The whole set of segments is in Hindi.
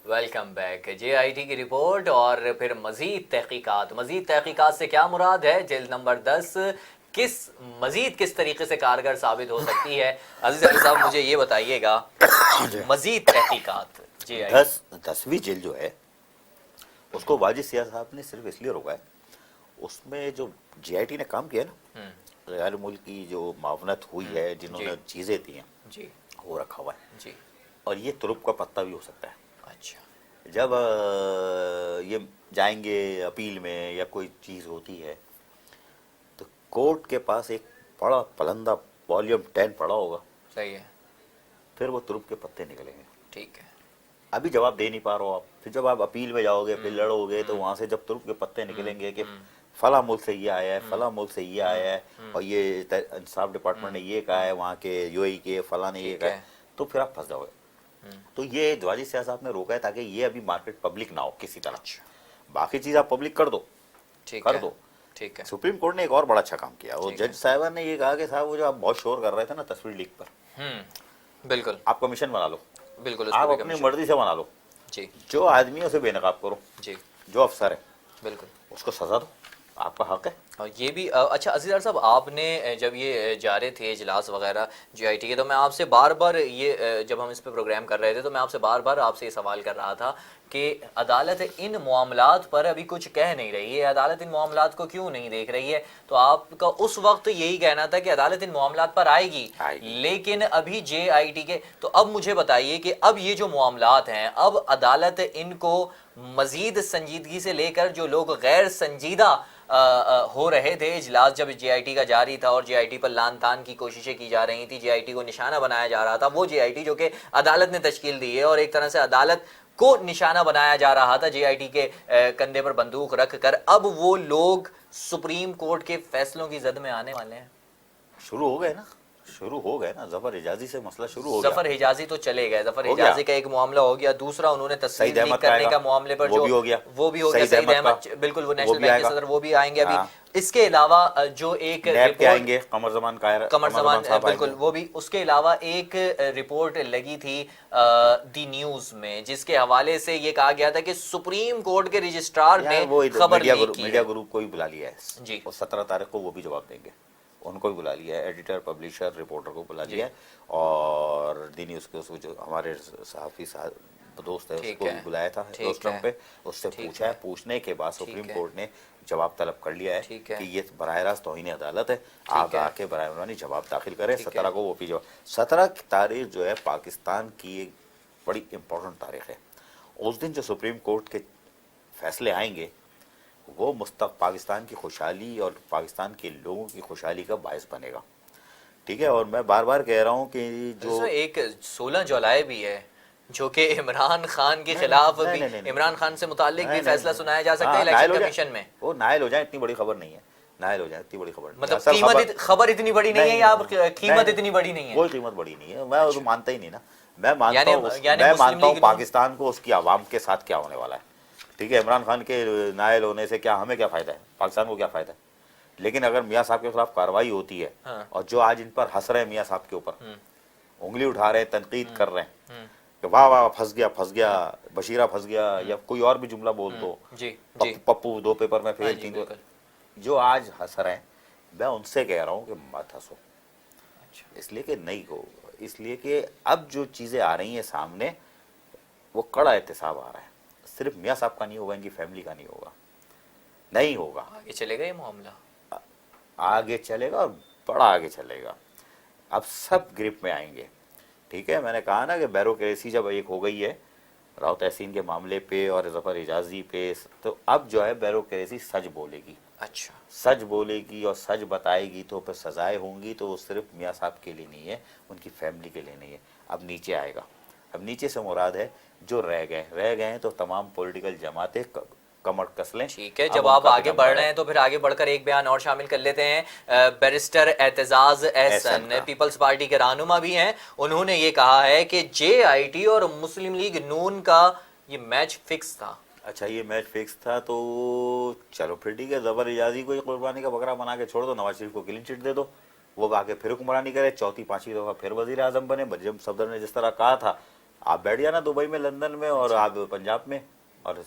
Welcome back. जेआईटी की रिपोर्ट और फिर मजीद तहकीकात से क्या मुराद है? जेल नंबर 10 किस तरीके से कारगर साबित हो सकती है? अजीज अली साहब मुझे ये बताइएगा, मजीद तहकीकात जेआईटी। 10वीं जेल जो है उसको वाजिद सियाह साहब ने सिर्फ इसलिए रोका है, उसमें जो जेआईटी ने काम किया ना, गैर मुल्की जो मावनत हुई है, जिन्होंने चीज़ें दी हैं जी वो रखा हुआ है जी। और ये तुरुप का पत्ता भी हो सकता है। अच्छा। जब ये जाएंगे अपील में या कोई चीज़ होती है तो कोर्ट के पास एक बड़ा पलंदा वॉल्यूम 10 पड़ा होगा, सही है। फिर वो तुरुप के पत्ते निकलेंगे। ठीक है। अभी जवाब दे नहीं पा रहे हो आप, फिर जब आप अपील में जाओगे फिर लड़ोगे तो वहां से जब तुरुप के पत्ते निकलेंगे कि फला मुल्क से ये आया है, फला मुल्क से ये आया है और ये इंसाफ डिपार्टमेंट ने ये कहा है, वहाँ के यूएई के फला ने ये कहा है, तो फिर आप फंस जाओगे। तो ये वाजिद सियाह साहब ने रोका है ताकि ये अभी मार्केट पब्लिक ना हो किसी तरह। बाकी चीज आप पब्लिक कर दो, कर दो। ठीक है। सुप्रीम कोर्ट ने एक और बड़ा अच्छा काम किया, वो जज साहब ने ये कहा कि साहब वो जो आप बहुत शोर कर रहे थे ना तस्वीर लीक पर, बिल्कुल आप कमीशन बना लो, बिल्कुल आप अपनी मर्जी से बना लो जी। जो आदमियों से बेनकाब करो जी। जो अफसर है बिल्कुल उसको सजा दो, आपका हक है। और ये भी अच्छा अजीज़ साहब, आपने जब ये जा रहे थे इजलास वगैरह जेआईटी के, तो मैं आपसे बार बार ये जब हम इस पे प्रोग्राम कर रहे थे तो मैं आपसे बार बार आपसे ये सवाल कर रहा था कि अदालत इन मामलात पर अभी कुछ कह नहीं रही है, अदालत इन मामलात को क्यों नहीं देख रही है? तो आपका उस वक्त यही कहना था कि अदालत इन मामलात पर आएगी, लेकिन अभी जेआईटी के। तो अब मुझे बताइए कि अब ये जो मामलात हैं, अब अदालत इनको मजीद संजीदगी से लेकर, जो लोग गैर संजीदा हो रहे थे, इजलास जब जेआईटी का जारी था और जेआईटी पर लान तान की कोशिशें की जा रही थी, जेआईटी को निशाना बनाया जा रहा था, वो जेआईटी जो कि अदालत ने तश्कील दी है और एक तरह से अदालत को निशाना बनाया जा रहा था जेआईटी के कंधे पर बंदूक रख कर, अब वो लोग सुप्रीम कोर्ट के फैसलों की जद में आने वाले हैं। शुरू हो गए ना, शुरू हो गए ना, जफर हिजाजी से मसला शुरू हो गया। जफर हिजाजी तो चले गए, जफर हिजाजी का एक मामला हो गया, दूसरा उन्होंने तस्वीर लीक करने का मामले पर जो वो भी हो गया, सईद अहमद, बिल्कुल वो नेशनल बैंक के सदर, वो भी आएंगे अभी। इसके अलावा जो एक रिपोर्ट आएंगे कमर जमान बिल्कुल वो भी, उसके अलावा एक रिपोर्ट लगी थी दी न्यूज में जिसके हवाले से ये कहा गया था कि सुप्रीम कोर्ट के रजिस्ट्रार ने खबर लीक की, मीडिया ग्रुप को ही बुला लिया है जी, और 17 तारीख को वो भी जवाब देंगे, उनको भी बुला लिया है, एडिटर पब्लिशर रिपोर्टर को बुला लिया है और दी न्यूज़ के उसको जो हमारे सहाफ़ी दोस्त है उसको भी बुलाया था रोस्ट्रम पे, उससे पूछा है, पूछने के बाद सुप्रीम कोर्ट ने जवाब तलब कर लिया है कि ये बराह रास्त तौहीन अदालत है, आप आके बराह मेहरबानी जवाब दाखिल करें। 17 को वो भी जवाब, 17 की तारीख जो है पाकिस्तान की एक बड़ी इंपॉर्टेंट तारीख है। उस दिन जो सुप्रीम कोर्ट के फैसले आएंगे वो पाकिस्तान की खुशहाली और पाकिस्तान के लोगों की खुशहाली का बायस बनेगा, ठीक है। और मैं बार बार कह रहा हूँ कि जो एक 16 जुलाई भी है जो कि इमरान खान के खिलाफ भी, इमरान खान से मुताल्लिक भी फैसला सुनाया जा सकता है इलेक्शन कमीशन में। वो नाइल हो जाए इतनी बड़ी खबर नहीं है, नाइल हो जाए इतनी बड़ी खबर, मतलब खबर इतनी बड़ी नहीं है या कीमत इतनी बड़ी नहीं है? कोई कीमत बड़ी नहीं है, मैं तो मानता ही नहीं ना, मैं मानता हूँ पाकिस्तान को उसकी आवाम के साथ क्या होने वाला है, ठीक है। इमरान खान के नायल होने से क्या हमें क्या फायदा है, पाकिस्तान को क्या फायदा है, लेकिन अगर मियाँ साहब के खिलाफ कार्रवाई होती है और जो आज इन पर हंस रहे हैं मियाँ साहब के ऊपर, उंगली उठा रहे हैं, तनकीद कर रहे हैं कि वाह वाह फंस गया बशीरा फंस गया, या कोई और भी जुमला बोल दो, पप्पू 2 पेपर में फेल, 3, जो आज हंस रहे हैं, मैं उनसे कह रहा हूँ कि मत हंसो, इसलिए कि नहीं हो, इसलिए कि अब जो चीज़ें आ रही हैं सामने वो कड़ा एहतसाब आ रहा है, सिर्फ मियाँ साहब का नहीं होगा, इनकी फैमिली का नहीं होगा, नहीं होगा, आगे चलेगा ये मामला, आगे चलेगा और बड़ा आगे चलेगा, अब सब ग्रिप में आएंगे, ठीक है। मैंने कहा ना कि बैरोक्रेसी जब एक हो गई है राव तहसीन के मामले पे और जफर हिजाजी पे, तो अब जो है बैरोक्रेसी सच बोलेगी, अच्छा सच बोलेगी और सच बताएगी, तो फिर सजाएं होंगी, तो वो सिर्फ मियाँ साहब के लिए नहीं है, उनकी फैमिली के लिए नहीं है, अब नीचे आएगा। अब नीचे से मुराद है जो रह गए हैं तो तमाम पॉलिटिकल जमातें कमर कस लें, ठीक है। जब आप आगे बढ़ रहे हैं तो फिर आगे बढ़कर एक बयान और शामिल कर लेते हैं। बैरिस्टर एतजाज एहसन पीपल्स पार्टी के रहनुमा भी हैं, उन्होंने ये कहा है कि जेआईटी और मुस्लिम लीग नून का ये मैच फिक्स था। अच्छा, ये मैच फिक्स था तो चलो फिर ठीक है, जबर इजाजी को कुर्बानी का बकरा बना के छोड़ दो, नवाज शरीफ को क्लीन चिट दे दो, वो आके फिर हुक्मरानी करे, चौथी 5वीं दफा फिर वजीर आजम बने। जब सफदर ने जिस तरह कहा था आप बैठ जाना दुबई में, लंदन में, और आप पंजाब में, और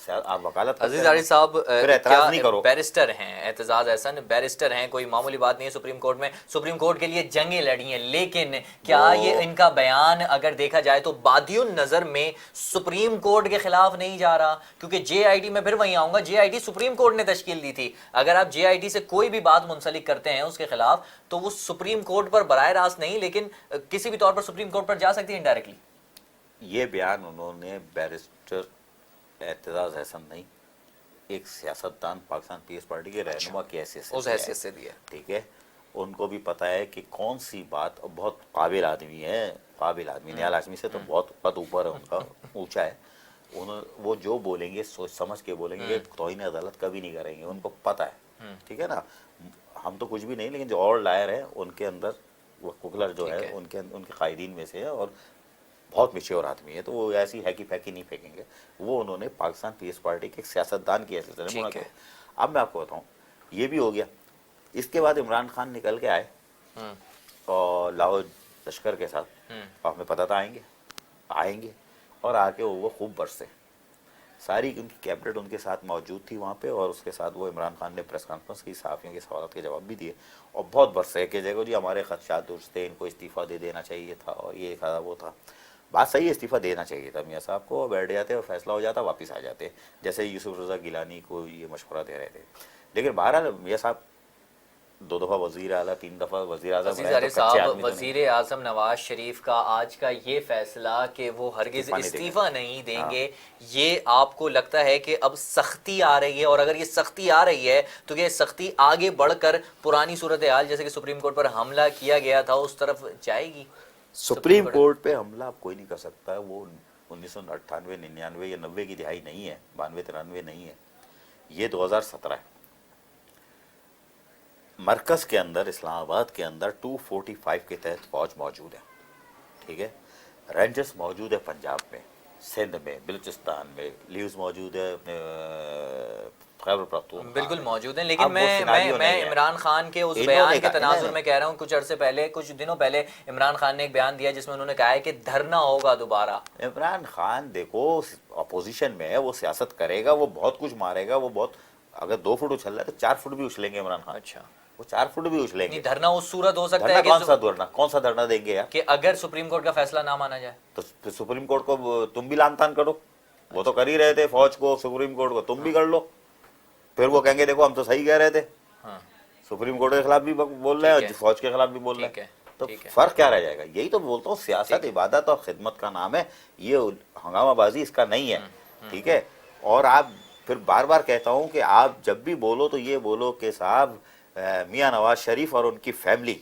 आप वकालत अजीज आरिफ साहब फिर एतराज नहीं करो। बैरिस्टर हैं, एतजाज एहसन बैरिस्टर हैं, कोई मामूली बात नहीं है। सुप्रीम कोर्ट में सुप्रीम कोर्ट के लिए जंगें लड़ी हैं, लेकिन क्या ये इनका बयान अगर देखा जाए तो बादियुन नजर में सुप्रीम कोर्ट के खिलाफ नहीं जा रहा? क्योंकि जेआईटी में फिर वहीं आऊंगा, जेआईटी सुप्रीम कोर्ट ने तश्कील दी थी। अगर आप जेआईटी से कोई भी बात मुंसलिक करते हैं उसके खिलाफ, तो वो सुप्रीम कोर्ट पर बराह रास्त नहीं, लेकिन किसी भी तौर पर सुप्रीम कोर्ट पर जा सकती है इनडायरेक्टली। ये बयान उन्होंने बैरिस्टर एतजाज एहसन नहीं, एक सियासतदान पाकिस्तान पीस पार्टी के रहनुमा की हैसियत से दिया। ठीक है, उनको भी पता है कि कौन सी बात, बहुत काबिल आदमी है, काबिल आदमी, निहाल हाशमी से तो बहुत कद ऊपर है उनका, ऊंचा है। वो जो बोलेंगे सोच समझ के बोलेंगे, तौहीन अदालत कभी नहीं करेंगे, उनको पता है। ठीक है ना, हम तो कुछ भी नहीं, लेकिन जो और लायर है उनके अंदर वो कुकलर जो है उनके कायदीन में से है, और बहुत मिच्योर आदमी है, तो वो ऐसी हैकी फैकी नहीं फेंकेंगे। वो उन्होंने पाकिस्तान पीस पार्टी के एक सियासतदान की हैसियत से मुना किया। अब मैं आपको बताऊं, ये भी हो गया। इसके बाद इमरान खान निकल के आए और लाहौर लश्कर के साथ, और हमें पता था आएंगे, और आके वो खूब बरसे। सारी उनकी कैबिनेट उनके साथ मौजूद थी वहाँ पे, और उसके साथ वो इमरान खान ने प्रेस कॉन्फ्रेंस की, सहाफ़ियों के सवालों के जवाब भी दिए, और बहुत बरसे कि देखो जी हमारे खदशात दुरुस्त थे, इनको इस्तीफ़ा दे देना चाहिए था, और ये था वो था। बात सही है, इस्तीफ़ा देना चाहिए था मियाँ साहब को, बैठ जाते और फैसला हो जाता, वापस आ जाते, जैसे यूसुफ रज़ा गिलानी को ये मशवरा दे रहे थे। लेकिन बहरहाल मियाँ साहब 2 दफ़ा वज़ीर आला, 3 दफ़ा वज़ीर आज़म रहे, तो कच्चे आदमी तो वज़ीर आज़म नवाज शरीफ का आज का ये फैसला कि वो हरगिज़ इस्तीफ़ा नहीं देंगे, ये आपको लगता है कि अब सख्ती आ रही है? और अगर ये सख्ती आ रही है तो ये सख्ती आगे बढ़कर पुरानी सूरत हाल जैसे कि सुप्रीम कोर्ट पर हमला किया गया था उस तरफ जाएगी? सुप्रीम कोर्ट पे हमला कोई नहीं कर सकता है। वो 1998, 99 या 90 की दिहाई नहीं है, 92, 93 नहीं है, ये 2017 है। मरकज के अंदर, इस्लामाबाद के अंदर 245 के तहत फौज मौजूद है। ठीक है, रेंजर्स मौजूद है पंजाब में, सिंध में, बलूचिस्तान में, लीव्स मौजूद है अपने खैबर पख्तूनख्वा, बिल्कुल मौजूद हैं। लेकिन मैं इमरान खान के उस बयान के तनाजुर में कह रहा हूँ, कुछ दिनों पहले इमरान खान ने एक बयान दिया जिसमें उन्होंने कहा है कि धरना होगा दोबारा। इमरान खान देखो अपोजिशन में है, वो सियासत करेगा, वो बहुत कुछ मारेगा, वो बहुत, अगर 2 फुट उछल रहा है तो 4 फुट भी उछलेंगे इमरान खान। अच्छा, वो 4 फुट भी उछलेंगे। धरना उस सूरत हो सकता है कि कौन सा धरना देंगे यार, कि अगर सुप्रीम कोर्ट का फैसला ना माना जाए तो सुप्रीम कोर्ट को तुम भी लान तान करो। वो तो कर ही रहे थे, फौज को, सुप्रीम कोर्ट को, तुम भी कर लो। फिर वो कहेंगे देखो हम तो सही कह रहे थे, सुप्रीम कोर्ट के खिलाफ भी बोल रहे हैं और फौज के खिलाफ भी बोल रहे हैं, तो फर्क क्या रह जाएगा? यही तो बोलता हूँ, सियासत इबादत और खिदमत का नाम है, ये हंगामाबाजी इसका नहीं है। ठीक है, और आप फिर बार बार कहता हूँ कि आप जब भी बोलो तो ये बोलो कि साहब मियाँ नवाज शरीफ और उनकी फैमिली,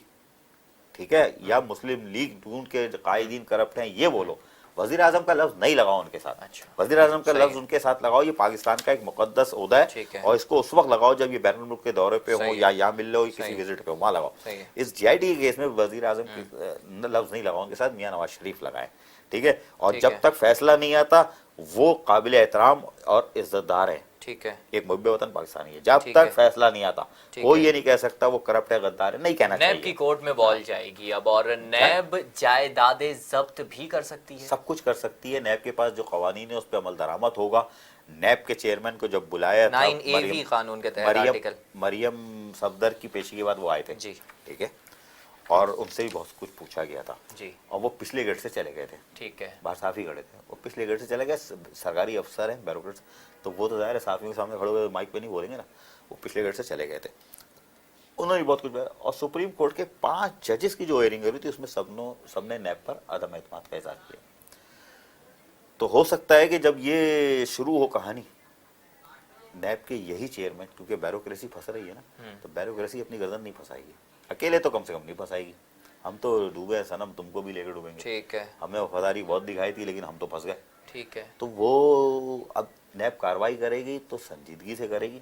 ठीक है, या मुस्लिम लीग उनके कायदीन करप्ट हैं, ये बोलो। वजीर आजम का लफ्ज नहीं लगाओ उनके साथ। अच्छा, वजीर आजम का लफ्ज उनके साथ लगाओ, ये पाकिस्तान का एक मुकद्दस ओहदा है, और इसको उस वक्त लगाओ जब ये बैनुल मुल्क के दौरे पे हो, या यहाँ मिल लो, किसी विजिट पे हो, वहाँ लगाओ। इस जेआईटी के केस में वजीर आजम के लफ्ज नहीं लगाओ उनके साथ, मियाँ नवाज शरीफ लगाए। ठीक है, और जब तक फैसला नहीं आता वो काबिल एहतराम और इज्जतदार है। ठीक है, एक मुहब्बे वतन पाकिस्तानी है। जब तक फैसला नहीं आता कोई ये नहीं कह सकता वो करप्ट है, गद्दार है, नहीं कहना चाहिए। नैब की कोर्ट में बॉल जाएगी अब, और नैब जायदादें जब्त भी कर सकती है, सब कुछ कर सकती है। नैब के पास जो कवानीन है उस पर अमल दरामद होगा। नैब के चेयरमैन को जब बुलाया था, 9A कानून के तहत मरियम सफदर की पेशी के बाद वो आए थे जी, ठीक है, और उनसे भी बहुत कुछ पूछा गया था जी, और वो पिछले गेट से चले गए थे। ठीक है, बाहर साफी खड़े थे, वो पिछले गेट से चले गए, सरकारी अफसर हैं, ब्यूरोक्रेट्स, तो वो तो जाहिर है साफियों के सामने खड़े हुए माइक पे नहीं बोलेंगे ना, वो पिछले गेट से चले गए थे। उन्होंने बहुत कुछ बताया, और सुप्रीम कोर्ट के 5 जजेस की जो हियरिंग हुई थी उसमें सबने नैब पर अदम एतमाद का इज़हार किया। तो हो सकता है कि जब ये शुरू हो कहानी, नैब के यही चेयरमैन, क्योंकि ब्यूरोक्रेसी फंस रही है ना, तो ब्यूरोक्रेसी अपनी गर्दन नहीं फंसाएगी, अकेले तो कम से कम नहीं फंसाएगी। हम तो डूबे सनम, तुमको भी लेकर डूबेंगे। ठीक है, हमें वफादारी बहुत दिखाई थी लेकिन हम तो फंस गए। ठीक है, तो वो अब नैब कार्रवाई करेगी तो संजीदगी से करेगी,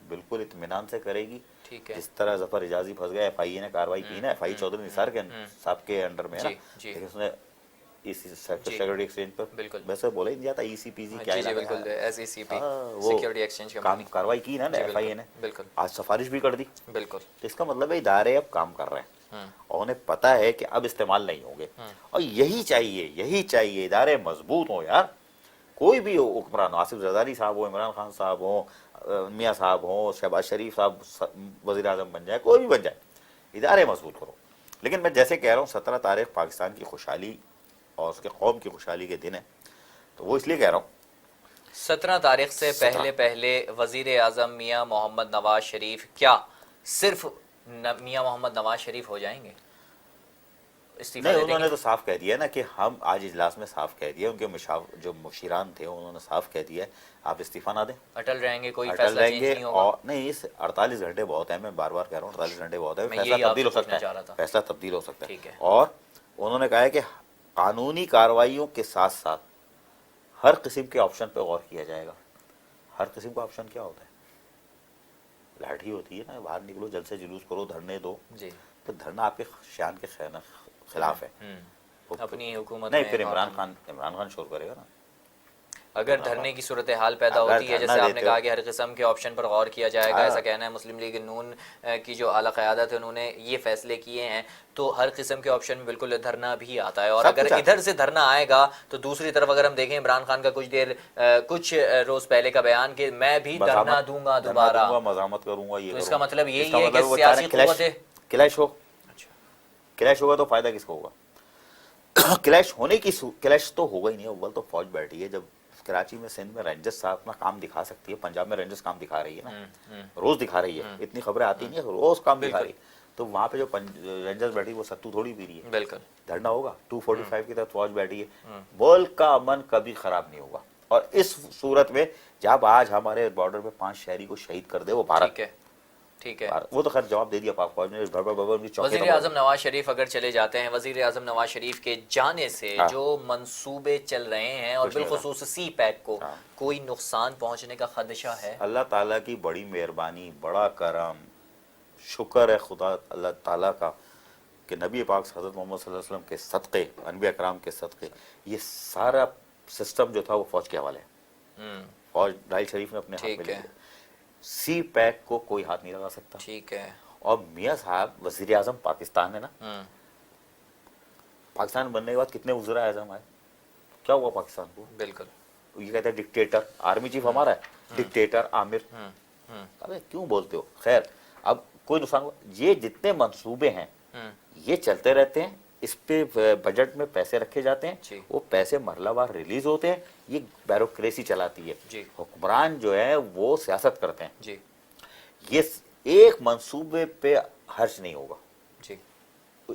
बिल्कुल इत्मीनान से करेगी। ठीक है, जिस तरह जफर इजाजी फंस गया, FIA ने कार्रवाई की ना, FI चौधरी निसार के साहब के अंडर में है ना, उसने इसी सिक्योरिटी एक्सचेंज पर बिल्कुल। वैसे बोला ही नहीं जाता ECPG क्या जी जी है, बिल्कुल, SECP वो सिक्योरिटी एक्सचेंज काम कार्रवाई की ना जी, FIA ने, बिल्कुल आज सिफारिश भी कर दी। बिल्कुल। तो इसका मतलब है इदारे अब काम कर रहे हैं और उन्हें पता है कि अब इस्तेमाल नहीं होंगे, और यही चाहिए इदारे मजबूत हो यार। कोई भी हो, हुक्मरान आसिफ जरदारी साहब हो, इमरान खान साहब हो, मियाँ साहब हो, शहबाज शरीफ साहब वज़ीर आज़म बन जाए, कोई भी बन जाए, इदारे मजबूत करो। लेकिन मैं जैसे कह रहा हूँ 17 तारीख पाकिस्तान की खुशहाली और उसके कौम की खुशहाली के दिन है, तो वो इसलिए कह रहा हूँ 17 तारीख से पहले वज़ीर आज़म मियाँ मोहम्मद नवाज शरीफ क्या सिर्फ मियाँ मोहम्मद नवाज शरीफ हो जाएंगे? इस्तीफा नहीं, दे उन्होंने देंगे? तो साफ कह दिया ना कि हम आज इजलास में साफ कह दिया, उनके जो मुशीरान थे उन्होंने साफ कह दिया आप इस्तीफा ना दें, अटल रहेंगे, कोई अटल फैसला चेंज रहेंगे। नहीं होगा। और नहीं, इस 48 घंटे बहुत है, मैं बार बार कह रहा हूँ 48 घंटे बहुत है, मैं फैसला यही तब्दील हो आपसे सकता पूछना चाह रहा है, था। फैसला तब्दील हो सकता ठीक है। और उन्होंने कहा है कि कानूनी कार्रवाइयों के साथ साथ हर किस्म के ऑप्शन पर गौर किया जाएगा। हर किस्म का ऑप्शन क्या होता है? लाठी होती है ना, बाहर निकलो, जल से जुलूस करो, धरने दो जी, तो धरना आपके शान के खिलाफ है। अपनी हुकूमत नहीं, में फिर इमरान खान शोर करेगा ना। अगर धरने की सूरत हाल पैदा होती है, जैसे आपने कहा कि हर किस्म के ऑप्शन पर गौर किया जाएगा, ऐसा कहना है मुस्लिम लीग नून की जो आला क़यादत है, उन्होंने ये फैसले किए हैं, तो हर किस्म के ऑप्शन में बिल्कुल धरना भी आता है। और अगर इधर से धरना आएगा तो दूसरी तरफ अगर हम देखें इमरान खान का कुछ रोज़ पहले का बयान कि मैं भी धरना दूंगा, दोबारा मज़ामत करूंगा, ये तो इसका मतलब यही है मतलब कि सियासी क़ुव्वतें क्लैश होगा तो फायदा किसको होगा? क्लैश तो होगा ही नहीं। अव्वल तो फौज बैठी है, जब कराची में, सिंध में रेंजर्स साहब अपना काम दिखा सकती है, पंजाब में रेंजर्स काम दिखा रही है ना, रोज दिखा रही है, इतनी खबरें आती नहीं है, रोज काम दिखा रही है, तो वहां पे जो रेंजर्स बैठी वो सत्तू थोड़ी पी रही है। बिल्कुल धरना होगा, 245 की तरफ फौज बैठी है, मुल्क का अमन कभी खराब नहीं होगा। और इस सूरत में जब आज हमारे बॉर्डर पे 5 शहरी को शहीद कर दे वो भारत, ठीक है, वो तो खैर जवाब दे दिया पाक फौज ने। वज़ीर आज़म नवाज शरीफ अगर चले जाते हैं, वज़ीर आज़म नवाज शरीफ के जाने से जो मंसूबे चल रहे हैं और बिलखुसूस सी पैक को कोई नुकसान पहुंचने का खदशा है? अल्लाह ताला की बड़ी मेहरबानी, बड़ा करम, शुक्र है खुदा अल्लाह ताला का कि नबी पाक हज़रत मोहम्मद सल्लल्लाहु अलैहि वसल्लम के सदक़े, अनबिया कराम के सदक़े, ये सारा सिस्टम जो था वो फौज के हवाले है। फौज डाइल शरीफ ने अपने हाथ में लिया, सी पैक को कोई हाथ नहीं लगा सकता। ठीक है। और मियाँ साहब वज़ीर आज़म पाकिस्तान है ना, पाकिस्तान बनने के बाद कितने वज़ीर आज़म आए, क्या हुआ पाकिस्तान को? बिल्कुल, ये कहते हैं डिक्टेटर, आर्मी चीफ हमारा है, डिक्टेटर आमिर। अबे क्यों बोलते हो? खैर, अब कोई नुकसान हुआ, ये जितने मंसूबे हैं ये चलते रहते हैं, इस पे बजट में पैसे रखे जाते हैं, वो पैसे मरलावार रिलीज होते हैं, ये ब्यूरोक्रेसी चलाती है। हुक्मरान जो है वो सियासत करते हैं जी। ये एक मंसूबे पे खर्च नहीं होगा जी,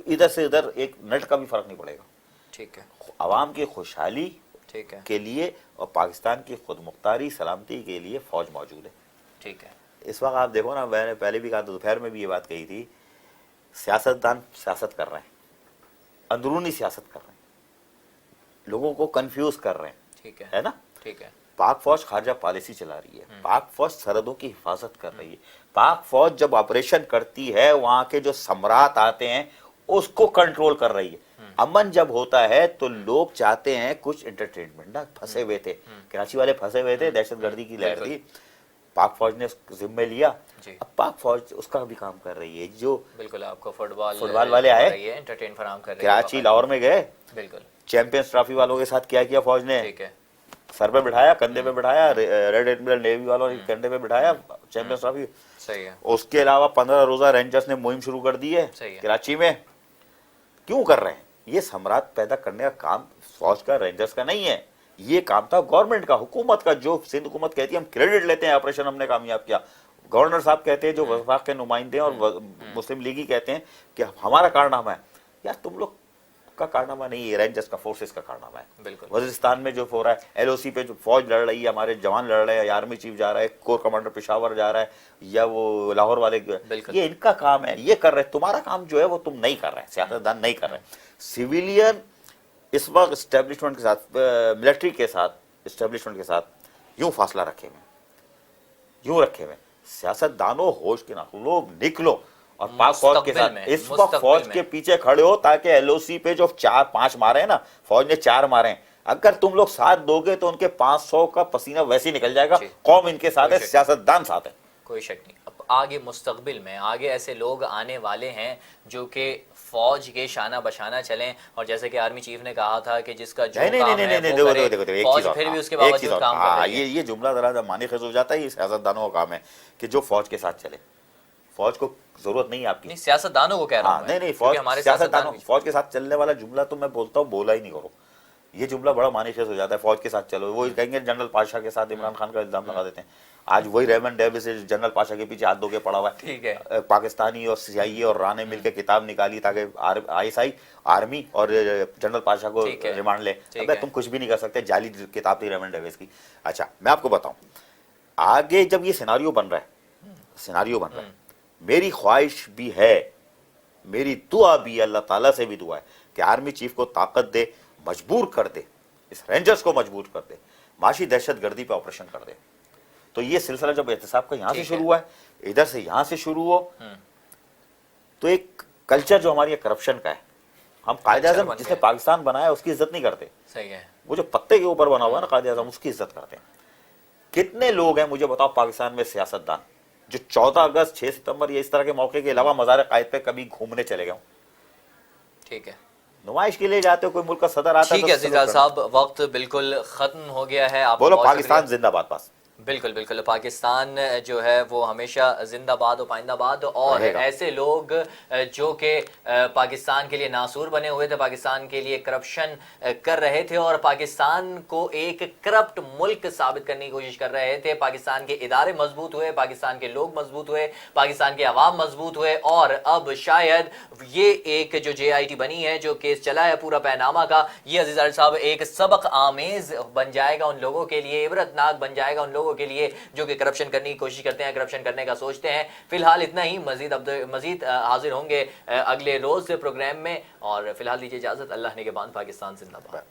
इधर से इधर एक नट का भी फर्क नहीं पड़ेगा। ठीक है, आवाम की खुशहाली ठीक है के लिए और पाकिस्तान की खुद मुख्तारी सलामती के लिए फौज मौजूद है। ठीक है, इस वक्त आप देखो ना, मैंने पहले भी कहा, दोपहर में भी ये बात कही थी, सियासतदान सियासत कर रहे हैं, अंदरूनी सियासत कर रहे हैं, लोगों को कंफ्यूज कर रहे हैं। ठीक है ना? ठीक है, पाक फौज खारजा पॉलिसी चला रही है, पाक फौज सरहदों की हिफाजत कर रही है, पाक फौज जब ऑपरेशन करती है वहां के जो सम्राट आते हैं उसको कंट्रोल कर रही है। अमन जब होता है तो लोग चाहते हैं कुछ एंटरटेनमेंट ना, फंसे हुए थे कराची वाले, फंसे हुए थे, दहशतगर्दी की लहर थी, पाक फौज ने जिम्मे लिया, अब पाक फौज उसका भी काम कर रही है। जो बिल्कुल आपको फुटबॉल वाले आए, एंटरटेन फराहम कर रहे हैं, कराची लाहौर में गए, बिल्कुल चैंपियंस ट्रॉफी वालों के साथ क्या किया फौज ने? ठीक है, सर पे बिठाया, कंधे पे बिठाया, रेड एडमिरल नेवी वालों ने कंधे पे बिठाया, चैंपियंस ट्रॉफी। सही है। उसके अलावा 15 रोजा रेंजर्स ने मुहिम शुरू कर दी है कराची में। क्यों कर रहे हैं? ये सम्राट पैदा करने का काम फौज का, रेंजर्स का नहीं है, ये काम था गवर्नमेंट का, हुकूमत का। जो सिंध हुकूमत कहती है हम क्रेडिट लेते हैं, ऑपरेशन हमने कामयाब किया, गवर्नर साहब कहते हैं, जो वफाक के नुमाइंदे और मुस्लिम लीगी कहते हैं कि हमारा कारनामा है। यार तुम लोग का कारनामा नहीं है, रेंजर्स का, फोर्सेस का कारनामा है। बिल्कुल, वजीरिस्तान में जो हो रहा है, LOC पे जो फौज लड़ रही है, हमारे जवान लड़ रहे हैं, आर्मी चीफ जा रहा है, कोर कमांडर पेशावर जा रहा है, या वो लाहौर वाले, ये इनका काम है, ये कर रहे हैं। तुम्हारा काम जो है वो तुम नहीं कर रहे हैं, सियासतदान नहीं कर रहे हैं। सिविलियन इस वक्त एस्टेब्लिशमेंट के साथ, मिलिट्री के साथ, एस्टेब्लिशमेंट के साथ यूं फासला रखे हुए, यूं रखे हुए। सियासतदानों होश के ना, लोग निकलो और पाक फौज के साथ इस वक्त फौज के पीछे खड़े हो ताकि एलओसी पे जो 4-5 मारे हैं ना, फौज ने 4 मारे हैं, अगर तुम लोग साथ दोगे तो उनके 500 का पसीना वैसे ही निकल जाएगा। कौम इनके साथ है, सियासतदान साथ है, कोई शक नहीं। अब आगे मुस्तकबिल में आगे ऐसे लोग आने वाले हैं जो कि फौज के शाना बशाना चलें, और जैसे कि आर्मी चीफ ने कहा था कि जिसका जो काम है वो करे, फौज फिर भी उसके बावजूद काम कर रही है। ये जुमला जरा मानी खेज हो जाता है, ये सियासतदानों का काम है कि जो फौज के साथ चले। फौज को जरूरत नहीं है आपकी, नहीं सियासतदानों को कह रहा हूं। नहीं फौज, सियासतदानों फौज के साथ चलने वाला जुमला तो मैं बोलता हूँ बोला ही नहीं करो, ये जुमला बड़ा मानीखेज हो जाता है। फौज के साथ चलो, वो कहेंगे जनरल पाशा के साथ इमरान खान का इल्जाम लगा देते हैं। आज वही रेमंड डेविस जनरल पाशा के पीछे हाथ धो के पड़ा हुआ है। ठीक है, पाकिस्तानी और सीआईए और राने मिलकर किताब निकाली ताकि आईएसआई आर्मी और जनरल पाशा को रिमांड ले। अबे तुम कुछ भी नहीं कर सकते, जाली किताब थी रेमंड डेविस की। अच्छा मैं आपको बताऊं, आगे जब ये सिनारियो बन रहा है, मेरी ख्वाहिश भी है, मेरी दुआ भी, अल्लाह ताला से भी दुआ है कि आर्मी चीफ को ताकत दे, मजबूर कर दे, इस रेंजर्स को मजबूर कर दे, माशी दहशतगर्दी पे ऑपरेशन कर दे। तो ये सिलसिला जब एहतसाब का यहां से शुरू हुआ है, इधर से यहां से शुरू हो, तो एक कल्चर जो हमारी करप्शन का है, हम कायदे आज़म जिसने पाकिस्तान बनाया उसकी इज्जत नहीं करते। सही है, वो जो पत्ते के ऊपर बना हुआ है ना कायदे आज़म, उसकी इज्जत करते हैं। कितने लोग हैं मुझे बताओ पाकिस्तान में सियासतदान जो 14 अगस्त 6 सितंबर या इस तरह के मौके के अलावा मज़ार कायद पे कभी घूमने चले गए? ठीक है, नुमाइश के लिए जाते हो, कोई मुल्क का सदर आता है। ठीक है अजीज़ साहब, वक्त बिल्कुल खत्म हो गया है। आप बोलो पाकिस्तान जिंदाबाद। बस बिल्कुल बिल्कुल, पाकिस्तान जो है वो हमेशा जिंदाबाद और पाइंदाबाद। और ऐसे लोग जो कि पाकिस्तान के लिए नासूर बने हुए थे, पाकिस्तान के लिए करप्शन कर रहे थे और पाकिस्तान को एक करप्ट मुल्क साबित करने की कोशिश कर रहे थे, पाकिस्तान के इदारे मजबूत हुए, पाकिस्तान के लोग मजबूत हुए, पाकिस्तान के अवाम मजबूत हुए। और अब शायद ये एक जो JIT बनी है, जो केस चला है पूरा पैनामा का, ये अजीज़ साहब एक सबक आमेज बन जाएगा उन लोगों के लिए, इबरतनाक बन जाएगा उन लोगों के लिए जो कि करप्शन करने की कोशिश करते हैं, करप्शन करने का सोचते हैं। फिलहाल इतना ही, मजीद हाजिर होंगे अगले रोज प्रोग्राम में, और फिलहाल दीजिए इजाजत। अल्लाह निगहबान, पाकिस्तान जिंदाबाद।